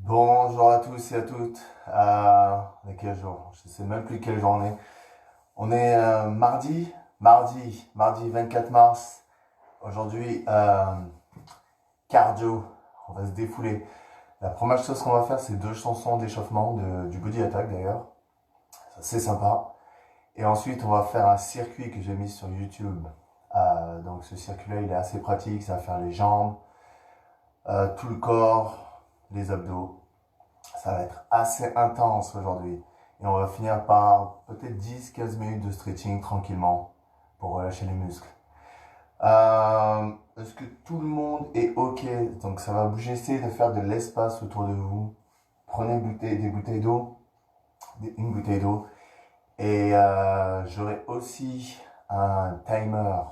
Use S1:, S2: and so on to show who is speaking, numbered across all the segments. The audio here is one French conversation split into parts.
S1: Bonjour à tous et à toutes. On est quel jour? Je ne sais même plus quelle journée. On est mardi 24 mars. Aujourd'hui, cardio. On va se défouler. La première chose qu'on va faire, c'est 2 chansons d'échauffement du Body Attack d'ailleurs. C'est sympa. Et ensuite, on va faire un circuit que j'ai mis sur YouTube. Donc ce circuit-là, il est assez pratique. Ça va faire les jambes, tout le corps, les abdos. Ça va être assez intense aujourd'hui. Et on va finir par peut-être 10-15 minutes de stretching tranquillement pour relâcher les muscles. Est-ce que tout le monde est OK? Donc ça va bouger, essayez de faire de l'espace autour de vous. Prenez une bouteille d'eau. Et j'aurai aussi un timer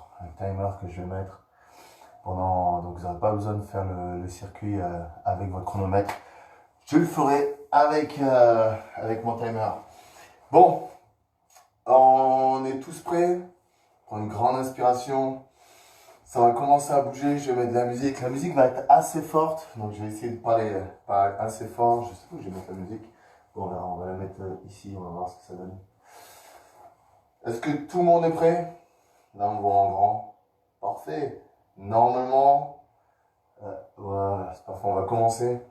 S1: que je vais mettre pendant. Donc vous n'aurez pas besoin de faire le circuit avec votre chronomètre. Je le ferai avec mon timer. Bon, on est tous prêts. Prends une grande inspiration. Ça va commencer à bouger. Je vais mettre de la musique. La musique va être assez forte. Donc je vais essayer de parler pas assez fort. Je sais pas où je vais mettre la musique. Bon, là, on va la mettre ici. On va voir ce que ça donne. Est-ce que tout le monde est prêt? Là, on voit en grand. Parfait. Normalement, voilà, c'est parfait. On va commencer.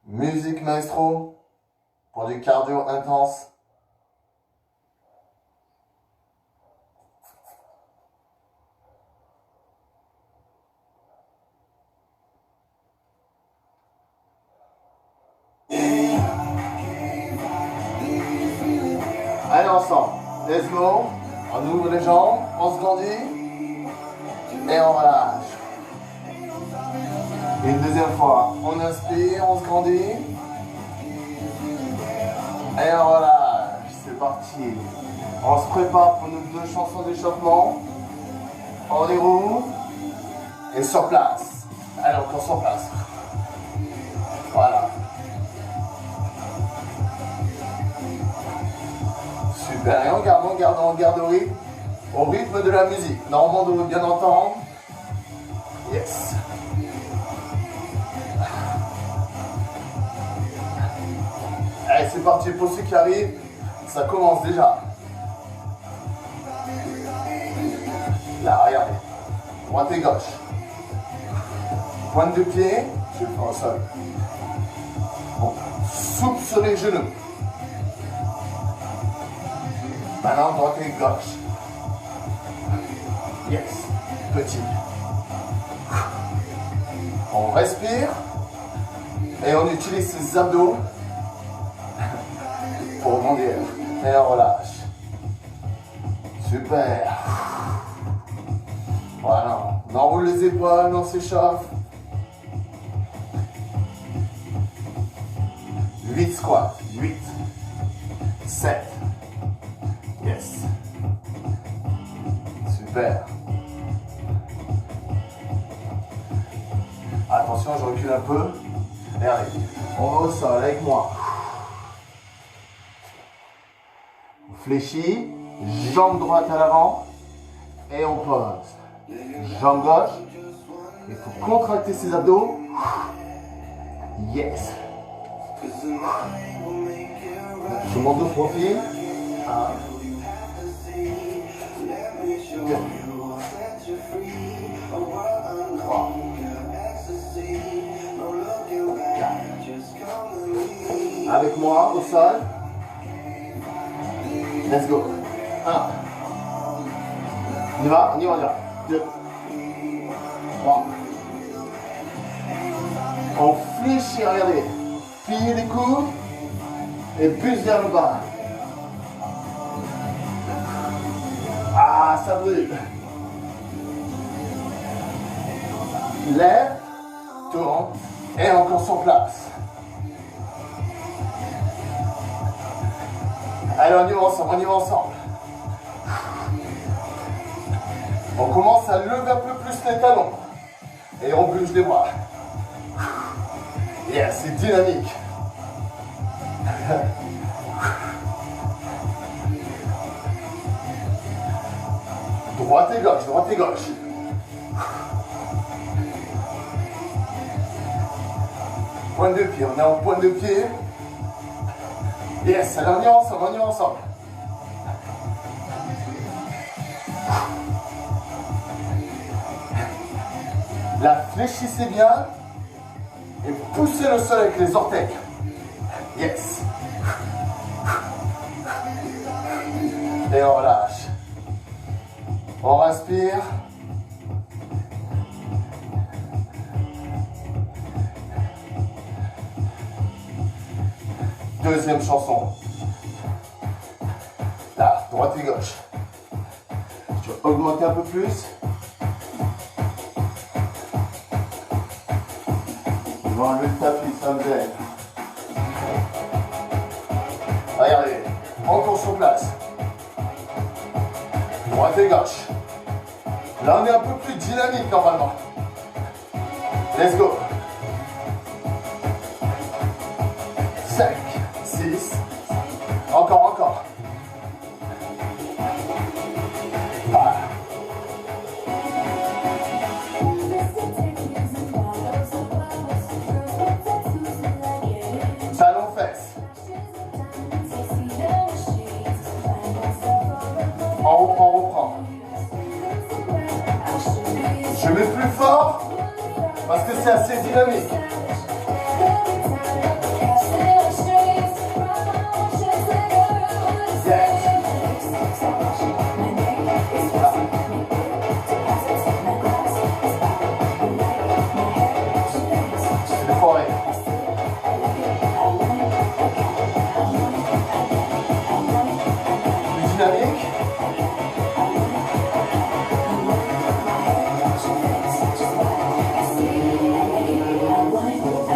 S1: Musique maestro pour du cardio intense. Allez ensemble, let's go. On ouvre les jambes, on se grandit et on relâche. Et une deuxième fois, on inspire, on se grandit et on relâche. C'est parti. On se prépare pour nos 2 chansons d'échauffement. On déroule et sur place. Allez, encore sur place. Voilà. Super. Et on garde au rythme de la musique. Normalement, on doit bien entendre. Yes. Allez, c'est parti pour ceux qui arrivent. Ça commence déjà. Là, regardez. Droite et gauche. Pointe de pied. Je le fais au sol. Bon. Souple sur les genoux. Maintenant, droite et gauche. Yes. Petit. On respire. Et on utilise ses abdos pour grandir. Et on relâche. Super. Voilà. On enroule les épaules, on s'échauffe. 8 squats. 8. 7. Yes. Super. Attention, je recule un peu. Et allez, on va au sol avec moi. On fléchit, jambe droite à l'avant et on pose. Jambe gauche. Il faut contracter ses abdos. Yes. Je monte de profil. 1. 2. 3. 4. Avec moi au sol. Let's go. 1. On y va. 2. 3. On fléchit, regardez. Pliez les coudes et plus vers le bas. Ah, ça brûle. Lève, tourne et encore sur place. Allez, on y va ensemble. On commence à lever un peu plus les talons. Et on bouge les bras. Yes, c'est dynamique. Droite et gauche, droite et gauche. Pointe de pied, on est en pointe de pied. Yes, alors on y va ensemble, on y va ensemble. Là, fléchissez bien et poussez le sol avec les orteils. Yes. Et on relâche. On respire. Deuxième chanson. Là, droite et gauche. Je vais augmenter un peu plus. Je vais enlever le tapis, ça me gêne. Regardez, encore sur place. Droite et gauche. Là, on est un peu plus dynamique normalement. Let's go. 5, 6. Encore. Voilà. Talon fesse. On reprend. Je mets plus fort parce que c'est assez dynamique.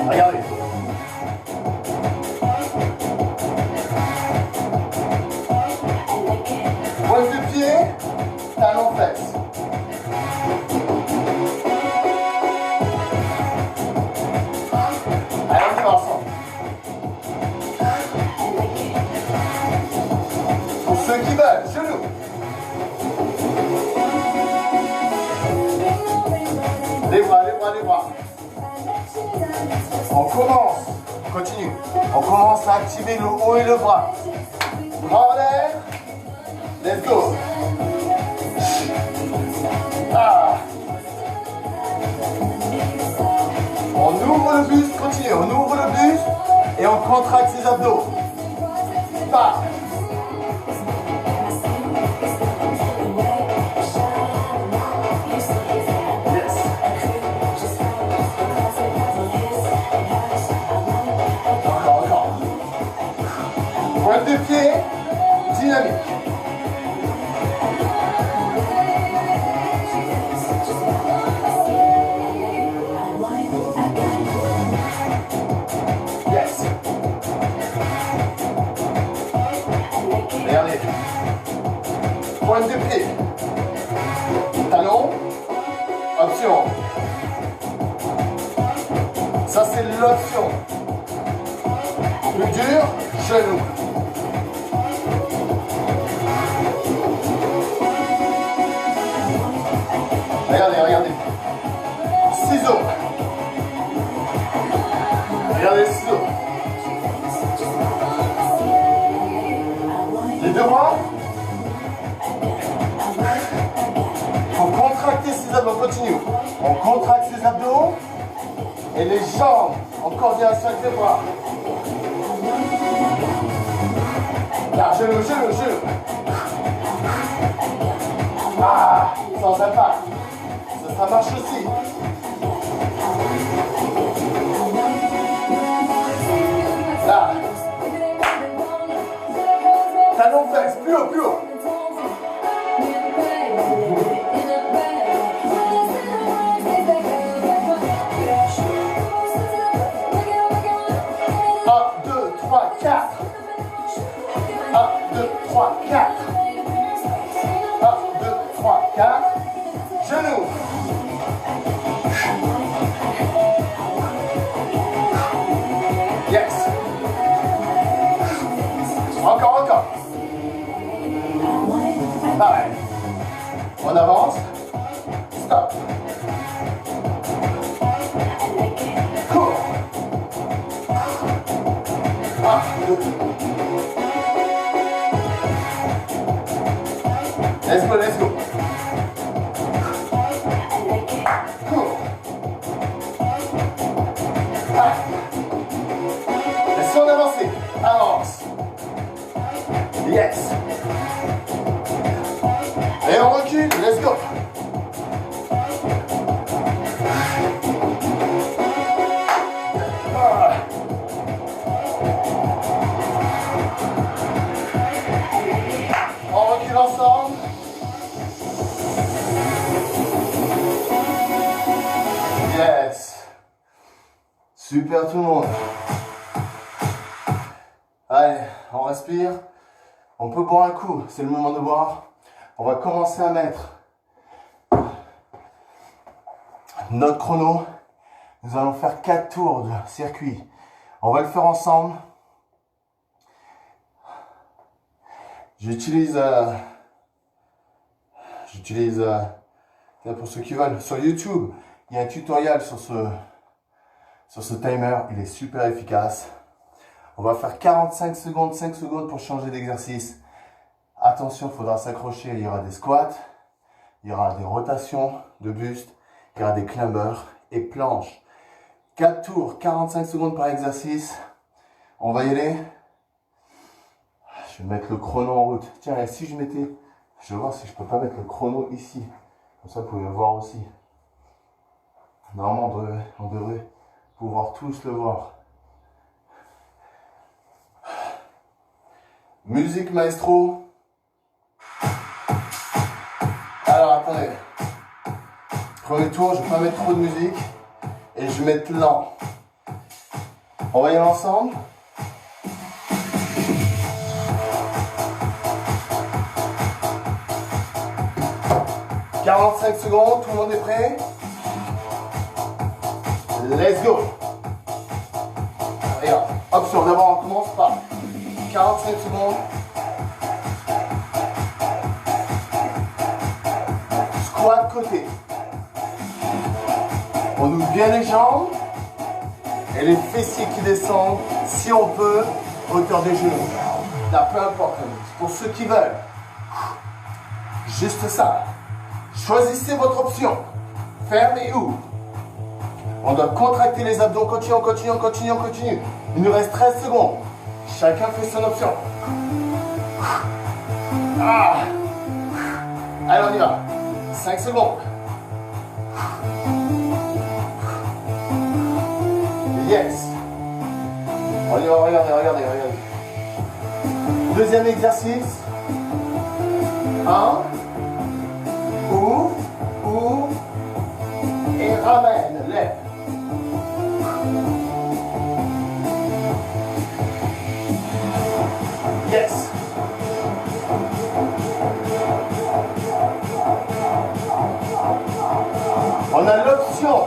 S1: Regardez. Pointe de pied, talon fesse. Allez, on y va ensemble. Pour ceux qui veulent, genoux. Les bras. On commence, continue. On commence à activer le haut et le bras. Bras en l'air. Let's go. Ah. On ouvre le buste, continue. On ouvre le buste et on contracte ses abdos. Pas. Pointe de pied, dynamique. Yes. Regardez. Pointe de pied. Talon. Option. Ça c'est l'option. Plus dur, genou. Regardez. Ciseaux. Regardez les ciseaux. Les deux bras. Il faut contracter ses abdos. On continue. On contracte ses abdos. Et les jambes en coordination avec les bras. Là, genou. Ah, sans impact. Ça marche aussi. Là. Talon fesse, plus haut. Un, deux, trois, quatre. 1, 2, 3, 4. 1, 2, 3, 4. Genoux. Yes. Encore. Pareil. On avance. Let's go, let's go. Cool. Ah. Laissons avancer. Avance. Yes. Et on recule, let's go. On recule ensemble. Yes. Super tout le monde. Allez, on respire. On peut boire un coup, c'est le moment de boire. On va commencer à mettre notre chrono. Nous allons faire 4 tours de circuit. On va le faire ensemble. J'utilise pour ceux qui veulent, sur YouTube, il y a un tutoriel sur ce timer. Il est super efficace. On va faire 45 secondes, 5 secondes pour changer d'exercice. Attention, il faudra s'accrocher. Il y aura des squats, il y aura des rotations de buste, il y aura des climbers et planches. 4 tours, 45 secondes par exercice. On va y aller. Je vais mettre le chrono en route. Tiens, et si je mettais... Je vais voir si je peux pas mettre le chrono ici. Comme ça, vous pouvez le voir aussi. Normalement, on devrait pouvoir tous le voir. Musique maestro. Alors, attendez. Premier tour, je ne vais pas mettre trop de musique. Et je vais mettre lent. On va y aller ensemble. « 45 secondes, tout le monde est prêt? Let's go! Regarde, option, d'abord on commence par 45 secondes. Squat côté. On ouvre bien les jambes et les fessiers qui descendent, si on peut, hauteur des genoux. Là, peu importe, pour ceux qui veulent. Juste ça. Choisissez votre option. Ferme et ouvre. On doit contracter les abdos. On continue, on continue, on continue, on continue. Il nous reste 13 secondes. Chacun fait son option. Ah. Allez, on y va. 5 secondes. Yes. On y va, regardez, regardez, regardez. Deuxième exercice. 1. Ouvre. Et ramène. Lève. Yes. On a l'option.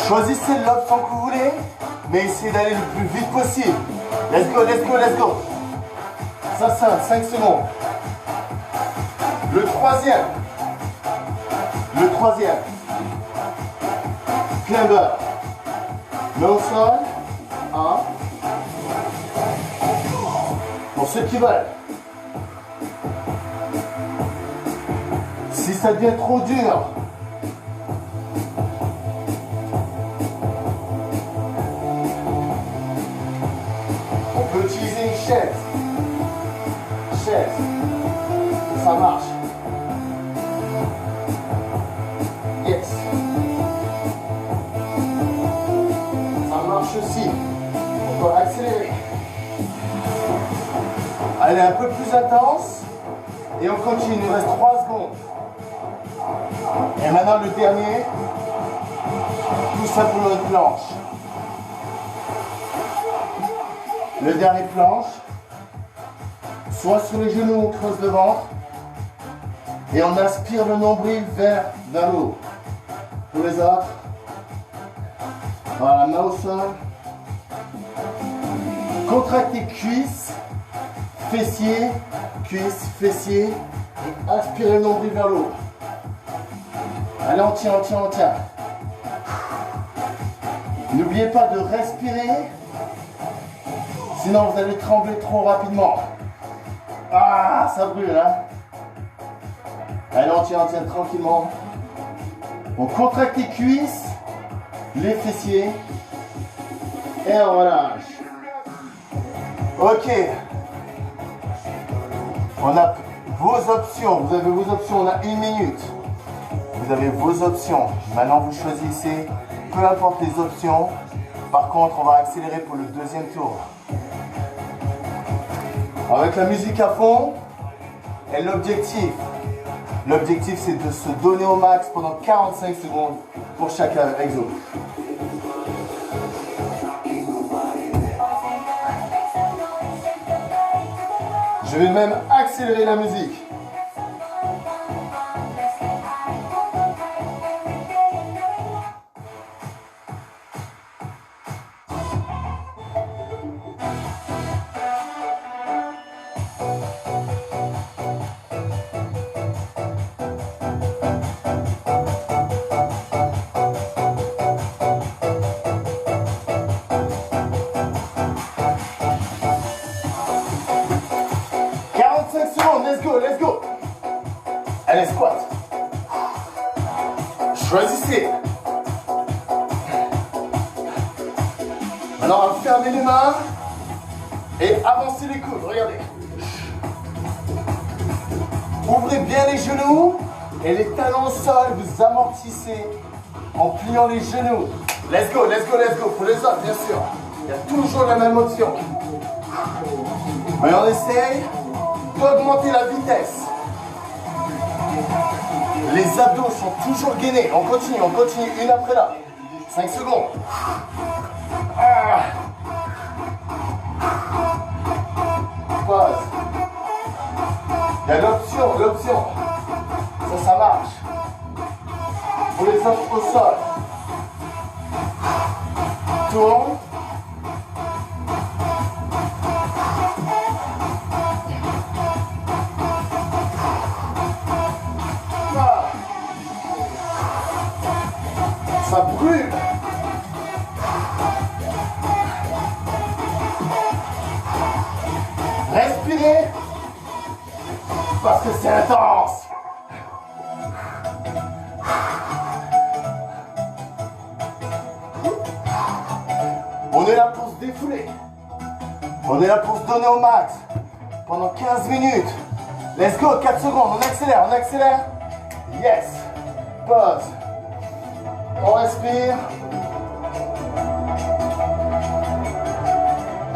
S1: Choisissez l'option que vous voulez, mais essayez d'aller le plus vite possible. Let's go, let's go, let's go. Ça, 5 secondes. Le troisième. Climber. Main au sol. 1. Pour ceux qui veulent. Si ça devient trop dur, on peut utiliser une chaise. Ça marche. Yes. Ça marche aussi. On peut accélérer. Allez, un peu plus intense. Et on continue. Il nous reste 3 secondes. Et maintenant le dernier. Tout ça pour notre planche. Le dernier planche. Soit sur les genoux, on creuse le ventre. Et on aspire le nombril vers le haut. Pour les autres. Voilà, main au sol. Contractez cuisses, fessiers, cuisse, fessier, et aspirez le nombril vers le haut. Allez, on tient, on tient, on tient. N'oubliez pas de respirer, sinon vous allez trembler trop rapidement. Ah, ça brûle, hein. Allez, on tient tranquillement. On contracte les cuisses, les fessiers, et on relâche. Ok. On a vos options, vous avez vos options, on a 1 minute. Vous avez vos options. Maintenant, vous choisissez, peu importe les options. Par contre, on va accélérer pour le deuxième tour. Avec la musique à fond, et l'objectif c'est de se donner au max pendant 45 secondes pour chaque exo. Je vais même accélérer la musique. Let's go. Allez, squat. Choisissez. Maintenant, on va fermer les mains et avancer les coudes. Regardez. Ouvrez bien les genoux et les talons au sol. Vous amortissez en pliant les genoux. Let's go, let's go, let's go. Pour les autres, bien sûr. Il y a toujours la même option. Mais on essaye d'augmenter la vitesse. Les abdos sont toujours gainés. On continue, une après l'autre. 5 secondes. Pause. Il y a l'option. Ça marche. Pour les autres au sol. Tourne. Ça brûle. Respirez parce que c'est intense. On est là pour se défouler. On est là pour se donner au max pendant 15 minutes. Let's go, 4 secondes, on accélère. Yes. Pause. On respire.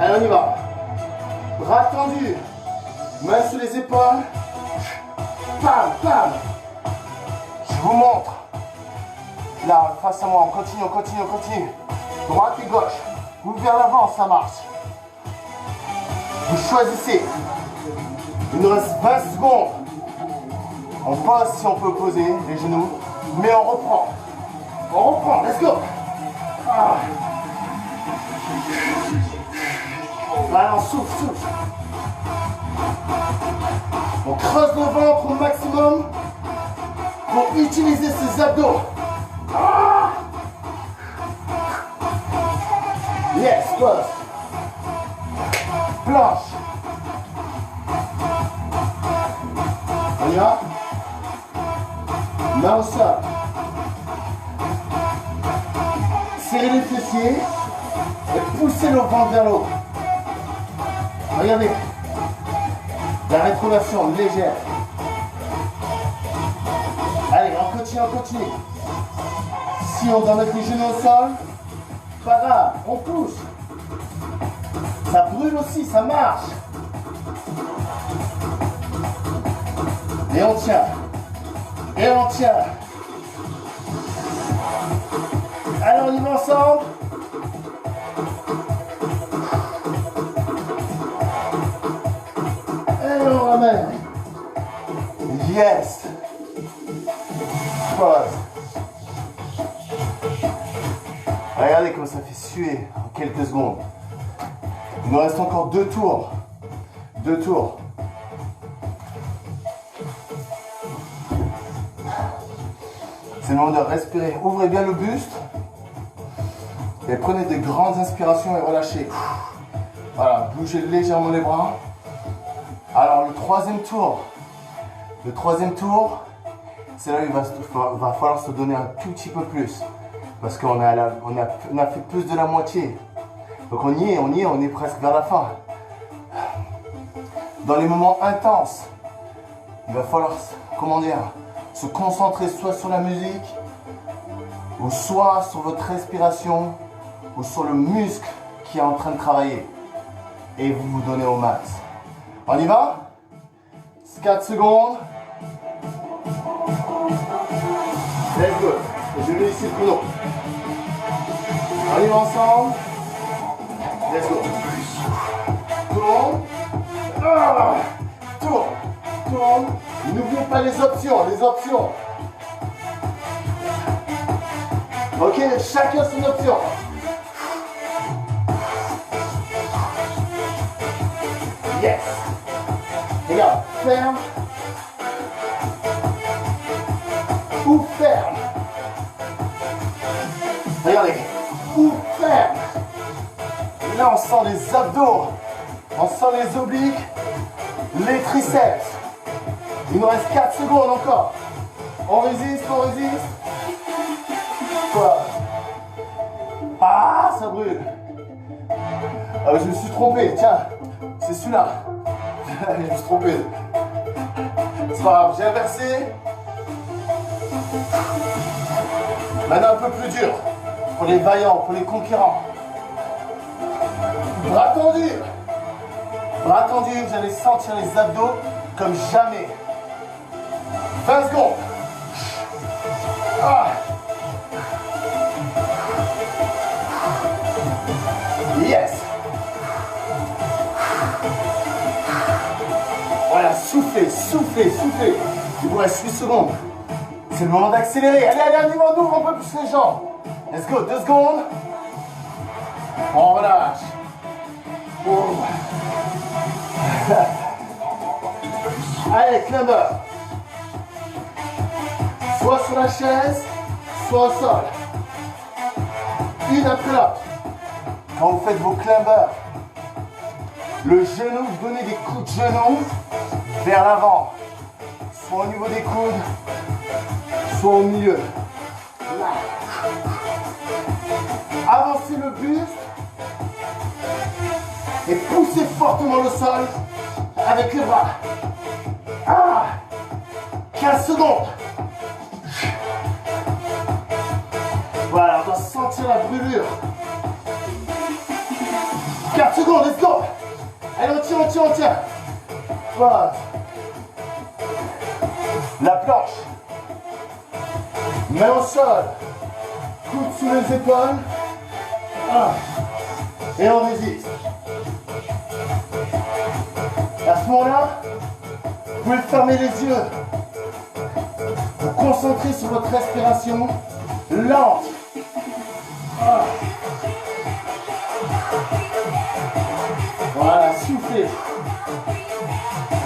S1: Allez, on y va. Bras tendus. Mains sur les épaules. Pam, pam. Je vous montre. Là, face à moi, on continue. Droite et gauche. Vous vers l'avant, ça marche. Vous choisissez. Il nous reste 20 secondes. On pose si on peut poser les genoux, mais on reprend. Let's go. Allez, on souffle. On creuse le ventre au maximum pour utiliser ses abdos. Yes, pause. Planche. On y va. Main au sol. Serrez les fessiers et poussez le ventre vers le haut. Regardez. La rétroversion légère. Allez, on continue. Si on doit mettre les genoux au sol, pas grave, on pousse. Ça brûle aussi, ça marche. Et on tient. Allez, on y va ensemble. Et on ramène. Yes. Pause. Regardez comme ça fait suer en quelques secondes. Il nous reste encore 2 tours. C'est le moment de respirer. Ouvrez bien le buste. Et prenez de grandes inspirations et relâchez. Voilà, bougez légèrement les bras. Alors le troisième tour. Le troisième tour, c'est là où il va falloir se donner un tout petit peu plus. Parce qu'on a fait plus de la moitié. Donc on y est, on est presque vers la fin. Dans les moments intenses, il va falloir, comment dire, se concentrer soit sur la musique, ou soit sur votre respiration, ou sur le muscle qui est en train de travailler. Et vous vous donnez au max. On y va? 4 secondes. Let's go. Je mets ici le chrono. On y va ensemble. Let's go. Tourne. Ah, tourne. Tourne. N'oubliez pas les options. Les options. Ok, chacun son option. Yes. Regarde, ferme. Ou ferme. Regardez. Ou ferme. Là, on sent les abdos. On sent les obliques. Les triceps. Il nous reste 4 secondes encore. On résiste, on résiste. Quoi? Ah, ça brûle. Ah, je me suis trompé. Tiens, c'est celui-là. Je me suis trompé. C'est pas grave, j'ai inversé. Maintenant un peu plus dur. Pour les vaillants, pour les conquérants. Bras tendus. Bras tendus, vous allez sentir les abdos comme jamais. 20 secondes. Ah. Yes. Voilà, soufflez, soufflez, soufflez. Il vous reste 8 secondes. C'est le moment d'accélérer. Allez, allez, allez, on ouvre un peu plus les jambes. Let's go, 2 secondes. On relâche. Oh. Allez, climber. Soit sur la chaise, soit au sol. Une après l'autre. Quand vous faites vos climbers, le genou, vous donnez des coups de genou vers l'avant. Soit au niveau des coudes, soit au milieu. Là. Avancez le buste et poussez fortement le sol avec les bras. Ah, 15 secondes. Voilà, on doit sentir la brûlure. 4 secondes, let's go. Allez, on tient, on tient, on tient. Voilà. La planche. Main au sol. Coude sous les épaules. Ah. Et on résiste. À ce moment-là, vous pouvez fermer les yeux. Vous concentrez sur votre respiration lente. Ah. Voilà, soufflez.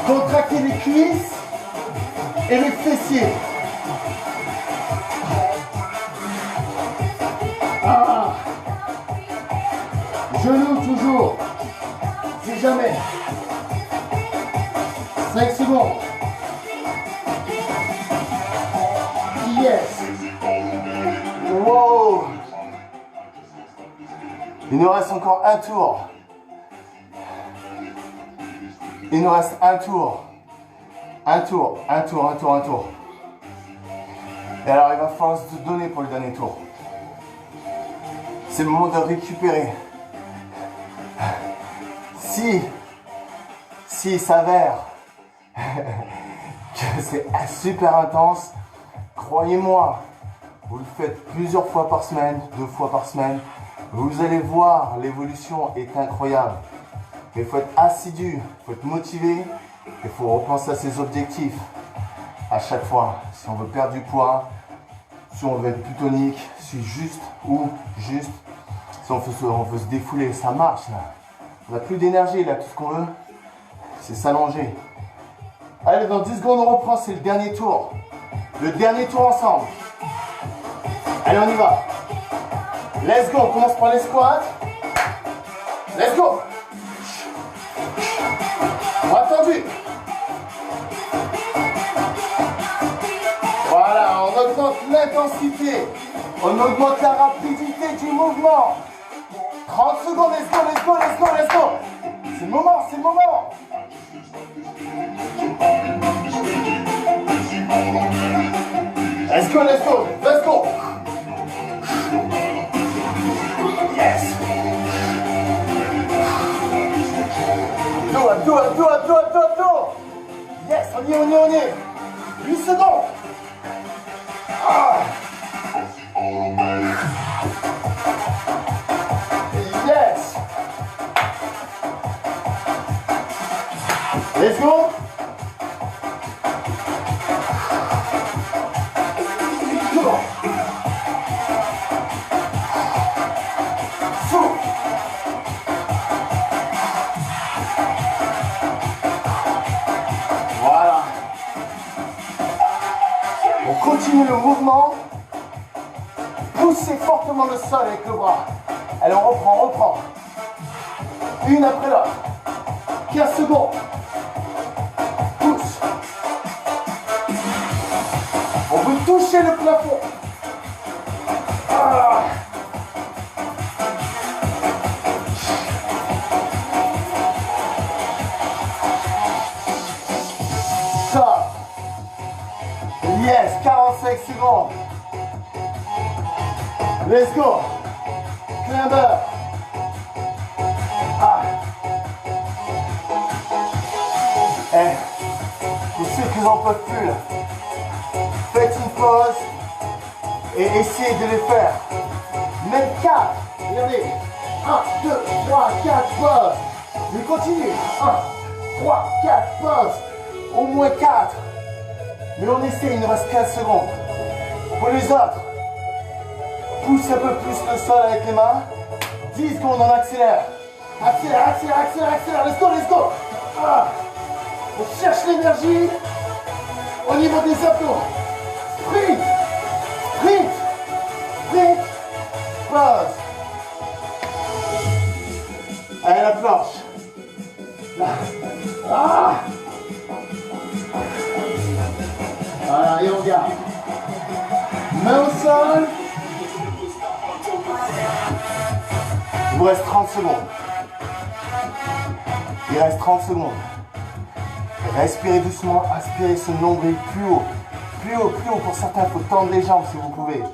S1: Contractez les cuisses et les fessiers. Ah. Genoux toujours. Si jamais. 5 secondes. Yes. Wow. Il nous reste encore un tour. Il nous reste un tour. Un tour, un tour, un tour, un tour. Et alors il va falloir se donner pour le dernier tour. C'est le moment de récupérer. Si il s'avère que c'est super intense, croyez-moi, vous le faites plusieurs fois par semaine, 2 fois par semaine, vous allez voir, l'évolution est incroyable. Mais il faut être assidu, il faut être motivé, il faut repenser à ses objectifs à chaque fois. Si on veut perdre du poids, si on veut être plus tonique, si juste, si on veut se défouler, ça marche là. On n'a plus d'énergie là, tout ce qu'on veut, c'est s'allonger. Allez, dans 10 secondes on reprend, c'est le dernier tour. Le dernier tour ensemble. Allez, on y va. Let's go. On commence par les squats. Let's go. Bras tendus. Voilà, on augmente l'intensité. On augmente la rapidité du mouvement. 30 secondes, let's go, let's go, let's go, let's go. C'est le moment, c'est le moment. Let's go, let's go, let's go. Yes. Do it, do it, do it, do it, do it, do it. Yes, on y est, on y est, on y est. 8 secondes. Ah. Yes. Let's go. Voilà. On continue le mouvement. Poussez fortement le sol avec le bras. Allez, on reprend, on reprend. Une après l'autre. 15 secondes. Pousse. On veut toucher le plafond. Ah. Stop. Yes, 45 secondes. Let's go. Climber. Ah. Eh, pour ceux qui n'en peuvent plus, là, faites une pause et essayez de les faire. Même 4. Regardez. 1, 2, 3, 4 pauses. Je continue. 1, 3, 4 pauses. Au moins 4. Mais on essaie, il nous reste 15 secondes. Pour les autres, pousse un peu plus le sol avec les mains. 10 secondes, on accélère. Accélère, accélère, accélère, accélère. Let's go, let's go. Ah. On cherche l'énergie au niveau des abdos. Sprint, sprint, sprint, pause. Allez, la planche. Là. Ah. Voilà, et on garde. Main au sol. Il vous reste 30 secondes. Il reste 30 secondes. Respirez doucement, aspirez ce nombril plus haut. Plus haut, plus haut. Pour certains, il faut tendre les jambes si vous pouvez.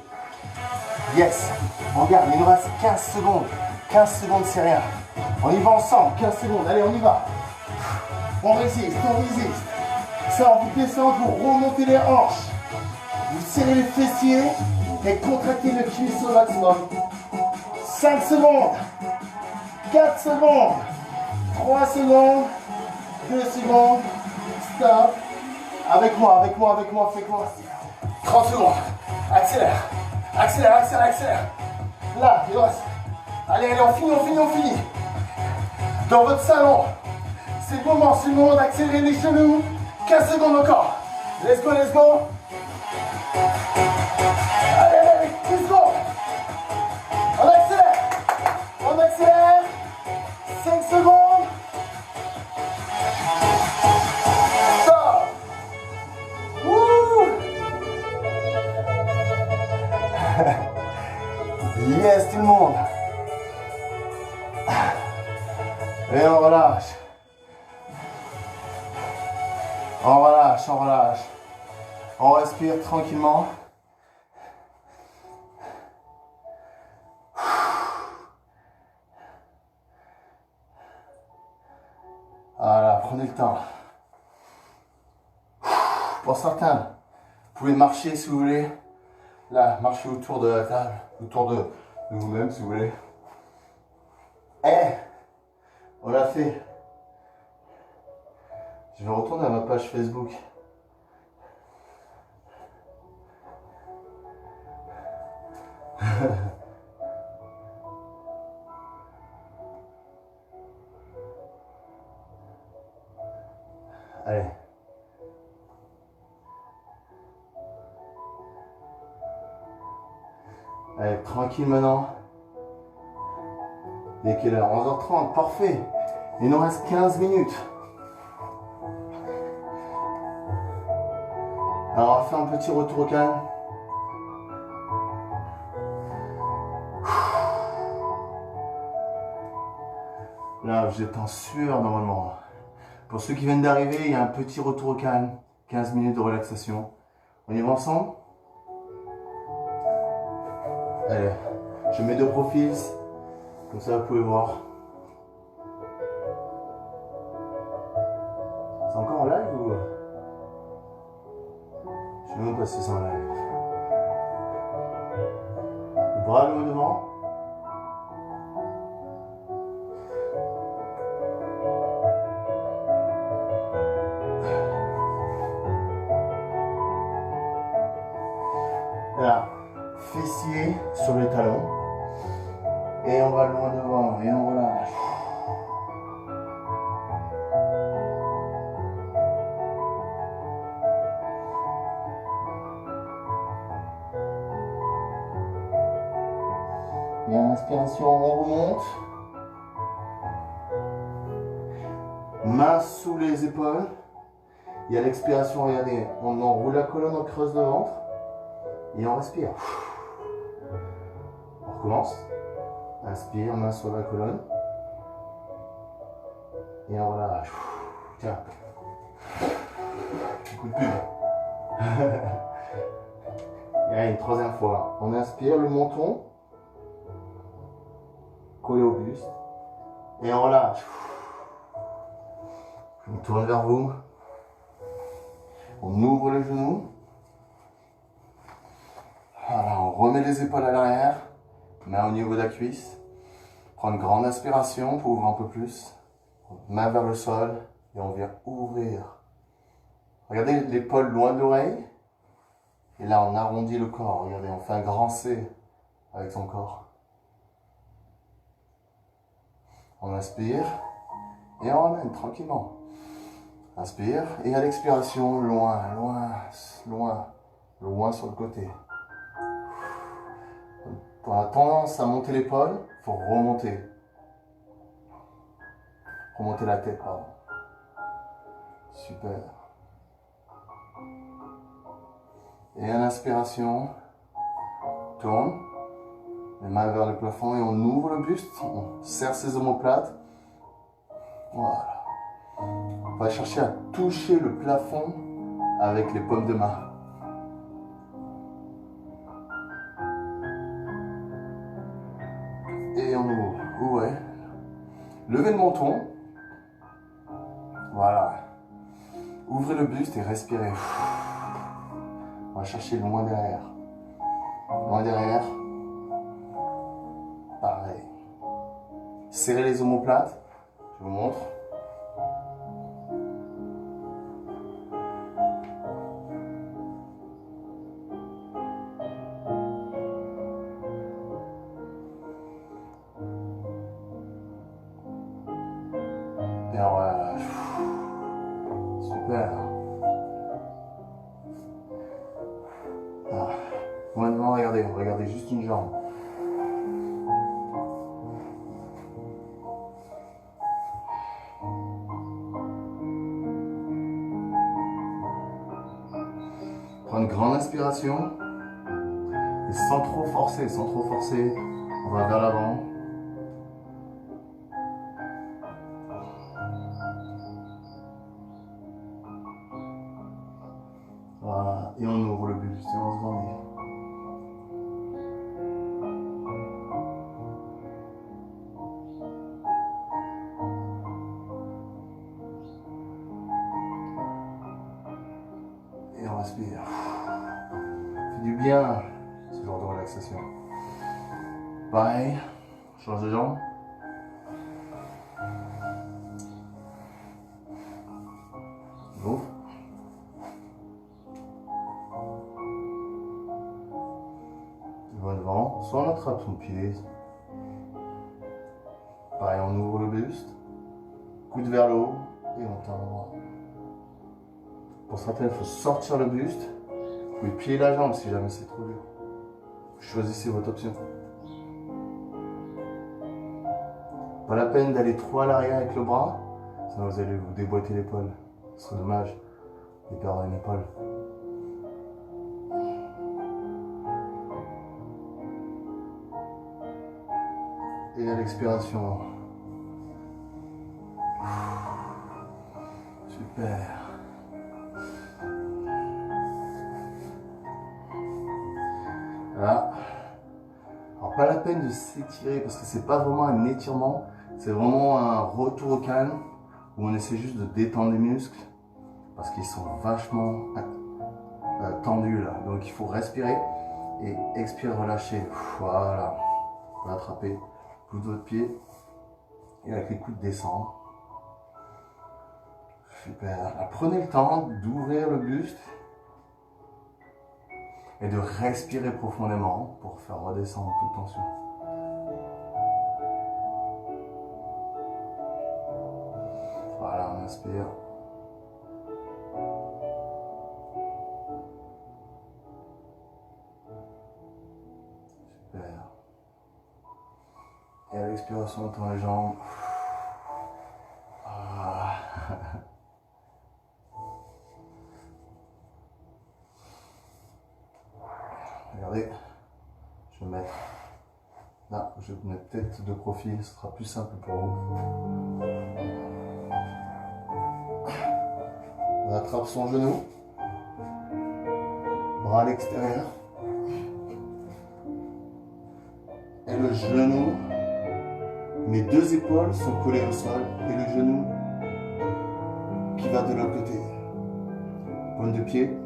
S1: Yes. On garde, il nous reste 15 secondes. 15 secondes, c'est rien. On y va ensemble. 15 secondes. Allez, on y va. On résiste, on résiste. Ça, vous descendez, vous remontez les hanches. Vous serrez les fessiers et contractez le cuisse au maximum. 5 secondes. 4 secondes. 3 secondes. 2 secondes. Stop. Avec moi, avec moi, avec moi, fais-moi. 30 secondes. Accélère. Accélère, accélère, accélère. Là, il reste. Allez, allez, on finit, on finit, on finit. Dans votre salon, c'est le moment d'accélérer les genoux. 15 secondes encore. Let's go, let's go. Allez, allez, 10 secondes. On accélère. On accélère. 5 secondes. Stop. Wouh. Yes, tout le monde. Et on relâche. On relâche, on relâche. On respire tranquillement. Voilà, prenez le temps. Pour certains, vous pouvez marcher si vous voulez. Là, marchez autour de la table, autour de vous-même si vous voulez. On l'a fait. Je vais retourner à ma page Facebook. Allez. Allez, tranquille maintenant. Il est quelle heure? 11h30, parfait. Il nous reste 15 minutes. Alors on va faire un petit retour au calme. Là, vous êtes en sueur normalement. Pour ceux qui viennent d'arriver, il y a un petit retour au calme. 15 minutes de relaxation. On y va ensemble? Allez, je mets de profil. Comme ça, vous pouvez voir. C'est encore en live ou... Je sais même pas si c'est en live. Le bras le devant. Voilà. Fessier sur les talons. Et on va loin devant. Et on relâche. Et à l'inspiration, on remonte. Main sous les épaules. Et à l'expiration, regardez, on enroule la colonne, on creuse le ventre. Et on respire. On recommence. Inspire, main sur la colonne. Et on relâche. Tiens. Coup de pub. Et une troisième fois. On inspire le menton. Collé au buste. Et on relâche. On tourne vers vous. On ouvre les genoux. Voilà, on remet les épaules à l'arrière. Main au niveau de la cuisse. Prends une grande inspiration pour ouvrir un peu plus. Main vers le sol. Et on vient ouvrir. Regardez l'épaule loin de l'oreille. Et là, on arrondit le corps. Regardez, on fait un grand C avec son corps. On inspire. Et on ramène tranquillement. Inspire. Et à l'expiration, loin, loin, loin, loin sur le côté. Quand on a tendance à monter l'épaule, il faut remonter. Remonter la tête, pardon. Super. Et à l'inspiration, tourne. Les mains vers le plafond et on ouvre le buste. On serre ses omoplates. Voilà. On va chercher à toucher le plafond avec les paumes de main. Et on ouvre. Ouais. Levez le menton. Voilà. Ouvrez le buste et respirez. On va chercher loin derrière. Loin derrière. Pareil. Serrez les omoplates. Je vous montre. Et on relâche. Super. Ah. Maintenant, regardez juste une jambe. Prends une grande inspiration. Et sans trop forcer, on va vers l'avant. Voilà. Et on ouvre le buste et on se grandit. Et on respire. Ça fait du bien, ce genre de relaxation. Pareil, change de jambe. Ouvre. Devant, soit on attrape son pied. Pareil, on ouvre le buste. Coude vers le haut et on tend droit. Pour certains, il faut sortir le buste. Vous pouvez plier la jambe si jamais c'est trop dur. Choisissez votre option. Pas la peine d'aller trop à l'arrière avec le bras, sinon vous allez vous déboîter l'épaule. Ce serait dommage de perdre une épaule. Et à l'expiration. Super. Voilà. Alors pas la peine de s'étirer parce que c'est pas vraiment un étirement, c'est vraiment un retour au calme où on essaie juste de détendre les muscles parce qu'ils sont vachement tendus là. Donc il faut respirer et expirer, relâcher. Voilà. Vous pouvez attraper le bout de votre pied et avec les coudes descendre. Super. Alors, prenez le temps d'ouvrir le buste et de respirer profondément pour faire redescendre toute tension. Voilà, on inspire. Super. Et à l'expiration, on tend les jambes. Ah. Regardez, je vais mettre là, je vais mettre tête de profil, ce sera plus simple pour vous. On attrape son genou, bras à l'extérieur, et le genou, mes deux épaules sont collées au sol, et le genou qui va de l'autre côté. Pointe de pied.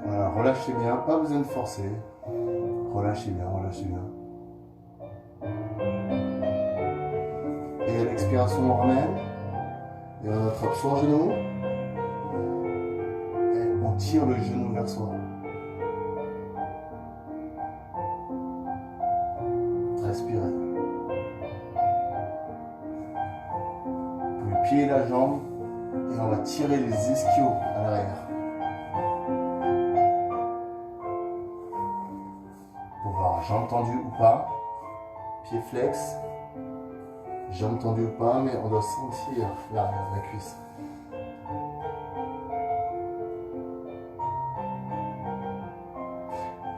S1: Voilà, relâchez bien, pas besoin de forcer. Relâchez bien, relâchez bien. Et à l'expiration, on ramène. Et on attrape son genou. Et on tire le genou vers soi. Respirez. Vous pouvez plier la jambe et on va tirer les ischios à l'arrière. Pour voir jambe tendue ou pas, pied flex, jambe tendue ou pas, mais on doit sentir l'arrière de la cuisse.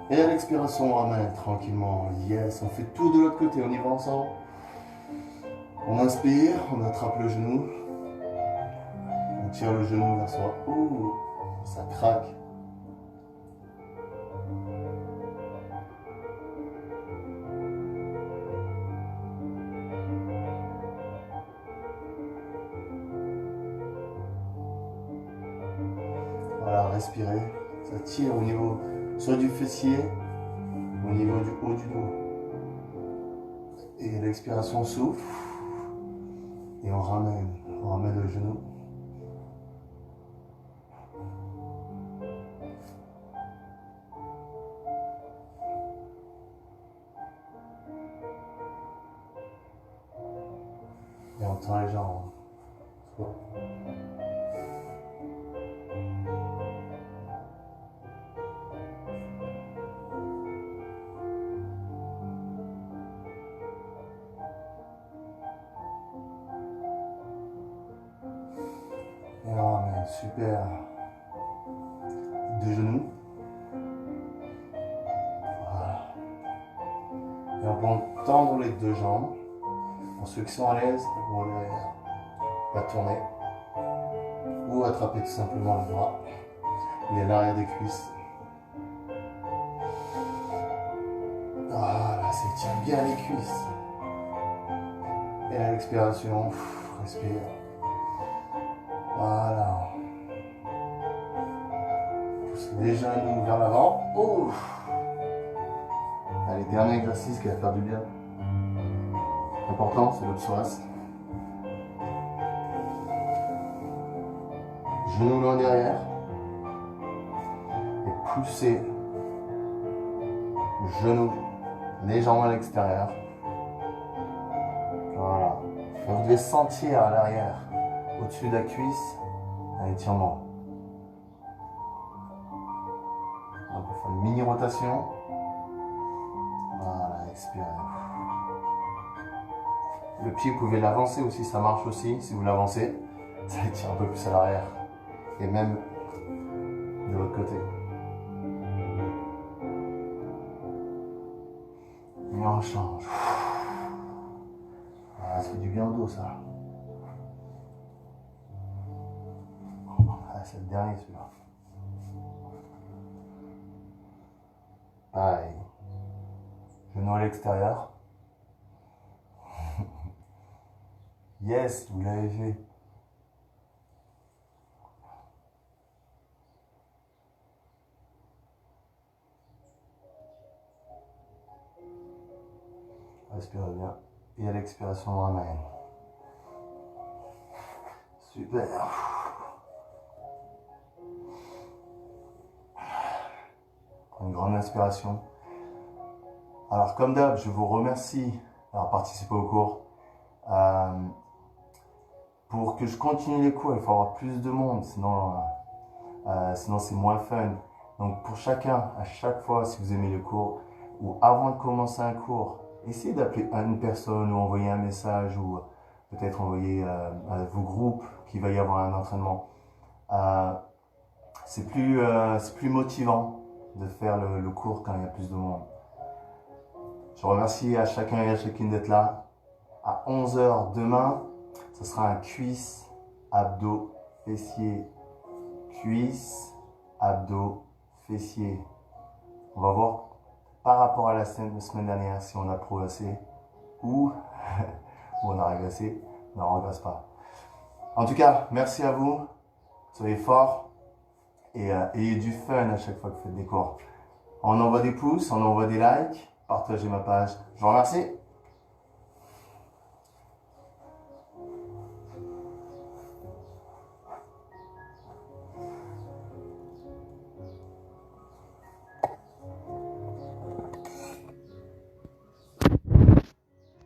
S1: Et à l'expiration, on ramène tranquillement. Yes, on fait tout de l'autre côté, on y va ensemble. On inspire, on attrape le genou. On tire le genou vers soi. Ouh, ça craque. Voilà, respirez. Ça tire au niveau soit du fessier, au niveau du haut du dos. Et l'expiration souffle. Et on ramène le genou. Et on tend les jambes. Et on ramène, super. Deux genoux. Voilà. Et on peut tendre les deux jambes. Pour ceux qui sont à l'aise, vous allez la tourner. Ou attraper tout simplement le bras. Il est à l'arrière des cuisses. Voilà, ça tient bien les cuisses. Et à l'expiration, respire. Voilà. Poussez les genoux vers l'avant. Allez, dernier exercice qui va faire du bien. L'important, c'est le psoas. Genoux loin derrière. Et poussez le genou légèrement à l'extérieur. Voilà. Vous devez sentir à l'arrière au-dessus de la cuisse, un étirement. Donc on fait une mini rotation. Voilà, expirez. Le pied, vous pouvez l'avancer aussi, ça marche aussi. Si vous l'avancez, ça étire un peu plus à l'arrière. Et même de l'autre côté. Et on change. Ah, ça fait du bien au dos, ça. Ah, c'est le dernier, celui-là. Pareil. Genou à l'extérieur. Yes, vous l'avez fait. Respirez bien. Et à l'expiration, on ramène. Super. Une grande inspiration. Alors comme d'hab, je vous remercie d'avoir participé au cours. Pour que je continue les cours, il faut avoir plus de monde, sinon c'est moins fun. Donc pour chacun, à chaque fois, si vous aimez le cours, ou avant de commencer un cours, essayez d'appeler une personne ou envoyer un message ou peut-être envoyer à vos groupes qu'il va y avoir un entraînement. C'est plus motivant de faire le cours quand il y a plus de monde. Je remercie à chacun et à chacune d'être là. À 11 h demain, ce sera un cuisse, abdos, fessiers, cuisse, abdos, fessiers. On va voir par rapport à la semaine dernière si on a progressé ou on a régressé. On ne regresse pas. En tout cas, merci à vous. Soyez forts et ayez du fun à chaque fois que vous faites des cours. On envoie des pouces, on envoie des likes, partagez ma page. Je vous remercie.